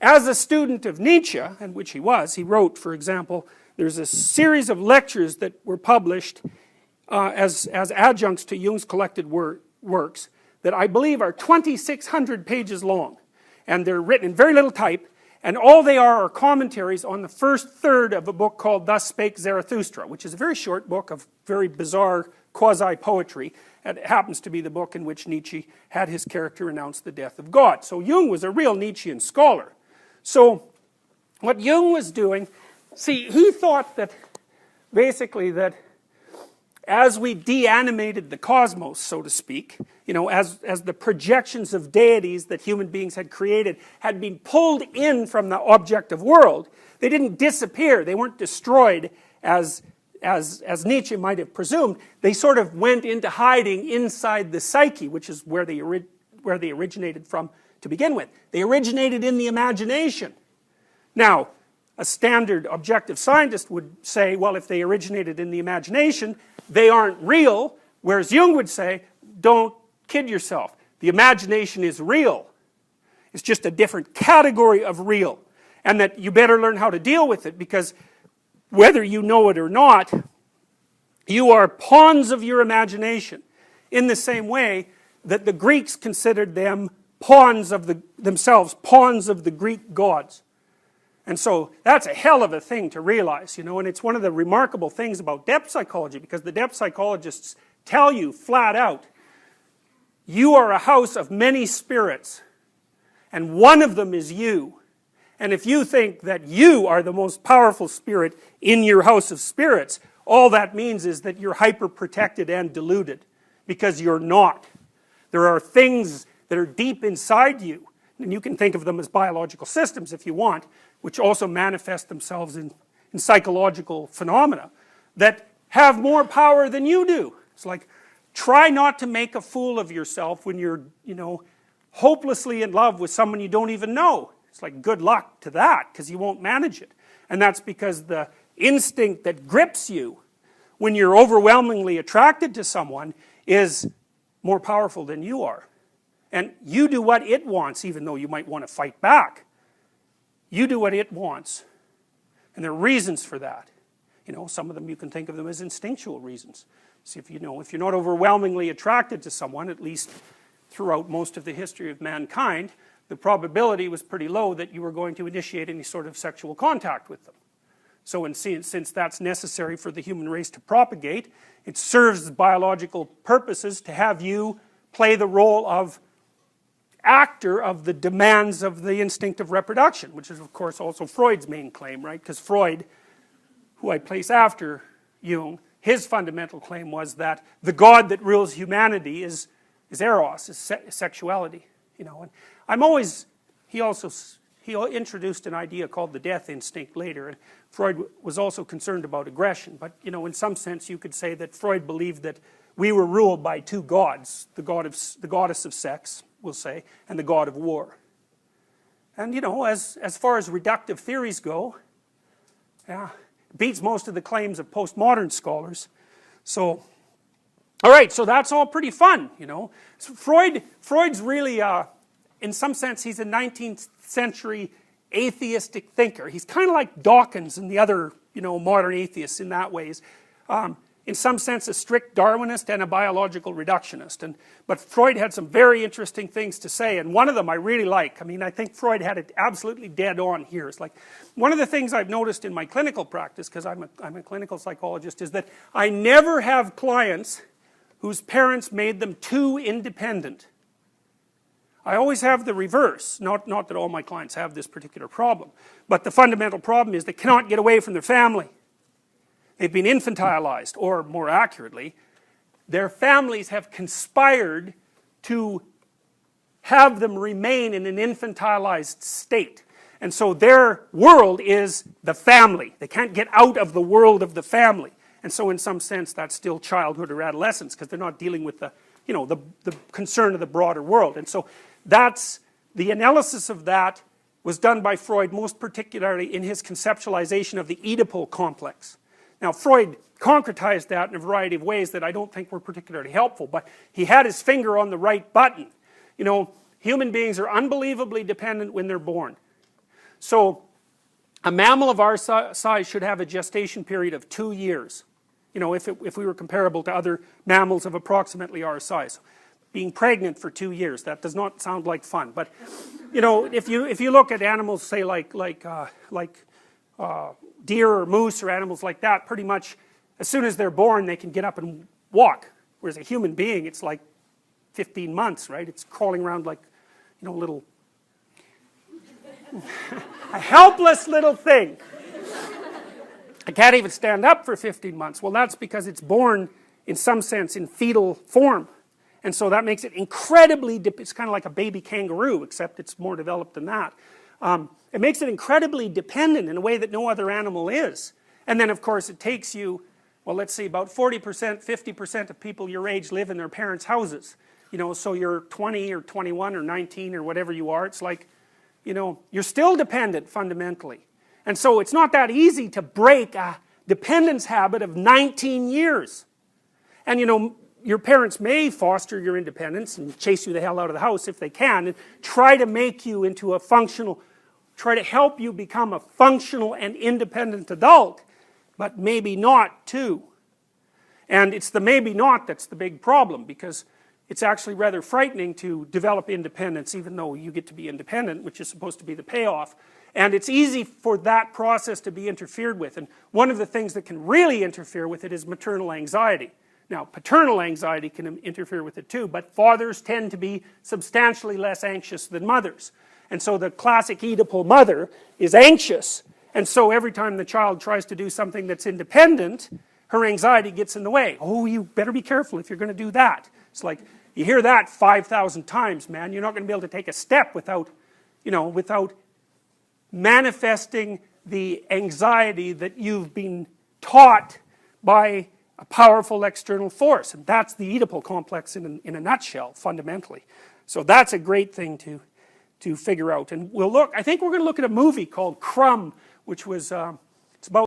as a student of Nietzsche, and which he was, he wrote, for example, there's a series of lectures that were published as adjuncts to Jung's collected works that I believe are 2,600 pages long. And they're written in very little type, and all they are commentaries on the first third of a book called Thus Spake Zarathustra, which is a very short book of very bizarre quasi-poetry. And it happens to be the book in which Nietzsche had his character announce the death of God. So Jung was a real Nietzschean scholar. So what Jung was doing, see, he thought that basically that as we de-animated the cosmos, so to speak, you know, as the projections of deities that human beings had created had been pulled in from the objective world, they didn't disappear, they weren't destroyed as Nietzsche might have presumed. They sort of went into hiding inside the psyche, which is where they originated from to begin with. They originated in the imagination. Now, a standard objective scientist would say, well, if they originated in the imagination, they aren't real, whereas Jung would say, don't kid yourself. The imagination is real. It's just a different category of real. And that you better learn how to deal with it, because whether you know it or not, you are pawns of your imagination, in the same way that the Greeks considered them pawns of themselves, pawns of the Greek gods. And so that's a hell of a thing to realize, you know, and it's one of the remarkable things about depth psychology, because the depth psychologists tell you flat out, you are a house of many spirits, and one of them is you. And if you think that you are the most powerful spirit in your house of spirits, all that means is that you're hyper-protected and deluded, because you're not. There are things that are deep inside you, and you can think of them as biological systems if you want, which also manifest themselves in psychological phenomena, that have more power than you do. It's like, try not to make a fool of yourself when you're, you know, hopelessly in love with someone you don't even know. It's like, good luck to that, because you won't manage it. And that's because the instinct that grips you when you're overwhelmingly attracted to someone is more powerful than you are. And you do what it wants, even though you might want to fight back. You do what it wants. And there are reasons for that. You know, some of them you can think of them as instinctual reasons. See, if you're not overwhelmingly attracted to someone, at least throughout most of the history of mankind, the probability was pretty low that you were going to initiate any sort of sexual contact with them. So since that's necessary for the human race to propagate, it serves biological purposes to have you play the role of actor of the demands of the instinct of reproduction, which is of course also Freud's main claim, right? Because Freud, who I place after Jung, his fundamental claim was that the God that rules humanity is eros, is sexuality, you know. And I'm always, he introduced an idea called the death instinct later, and Freud was also concerned about aggression, but you know, in some sense you could say that Freud believed that we were ruled by two gods, the goddess of sex, we'll say, and the god of war. And you know, as far as reductive theories go, yeah, it beats most of the claims of postmodern scholars. So, all right, so that's all pretty fun, you know. So Freud's really, in some sense, he's a 19th century atheistic thinker. He's kind of like Dawkins and the other, you know, modern atheists in that ways. In some sense a strict Darwinist and a biological reductionist. But Freud had some very interesting things to say, and one of them I really like. I mean, I think Freud had it absolutely dead on here. It's like, one of the things I've noticed in my clinical practice, because I'm a clinical psychologist, is that I never have clients whose parents made them too independent. I always have the reverse. Not that all my clients have this particular problem, but the fundamental problem is they cannot get away from their family. They've been infantilized, or more accurately, their families have conspired to have them remain in an infantilized state. And so their world is the family. They can't get out of the world of the family. And so in some sense that's still childhood or adolescence, because they're not dealing with the, you know, the concern of the broader world. And so that's, the analysis of that was done by Freud most particularly in his conceptualization of the Oedipal complex. Now Freud concretized that in a variety of ways that I don't think were particularly helpful, but he had his finger on the right button. You know, human beings are unbelievably dependent when they're born. So a mammal of our size should have a gestation period of 2 years. You know, if we were comparable to other mammals of approximately our size. Being pregnant for 2 years, that does not sound like fun. But, you know, if you look at animals, say like deer or moose or animals like that, pretty much as soon as they're born, they can get up and walk. Whereas a human being, it's like 15 months, right? It's crawling around like, you know, a little, a helpless little thing. I can't even stand up for 15 months. Well, that's because it's born, in some sense, in fetal form. And so that makes it incredibly, it's kind of like a baby kangaroo, except it's more developed than that. It makes it incredibly dependent in a way that no other animal is. And then, of course, it takes you, well, let's see, about 40%, 50% of people your age live in their parents' houses. You know, so you're 20 or 21 or 19 or whatever you are, it's like, you know, you're still dependent fundamentally. And so it's not that easy to break a dependence habit of 19 years. And, you know, your parents may foster your independence and chase you the hell out of the house if they can, and try to make you into a functional, try to help you become a functional and independent adult, but maybe not too. And it's the maybe not that's the big problem, because it's actually rather frightening to develop independence, even though you get to be independent, which is supposed to be the payoff. And it's easy for that process to be interfered with. And one of the things that can really interfere with it is maternal anxiety. Now, paternal anxiety can interfere with it too, but fathers tend to be substantially less anxious than mothers. And so the classic Oedipal mother is anxious, and so every time the child tries to do something that's independent, her anxiety gets in the way. Oh, you better be careful if you're going to do that. It's like, you hear that 5,000 times, man. You're not going to be able to take a step without, you know, without manifesting the anxiety that you've been taught by a powerful external force. And that's the Oedipal complex in a nutshell, fundamentally. So that's a great thing to figure out. And we'll look, I think we're going to look at a movie called Crumb, which was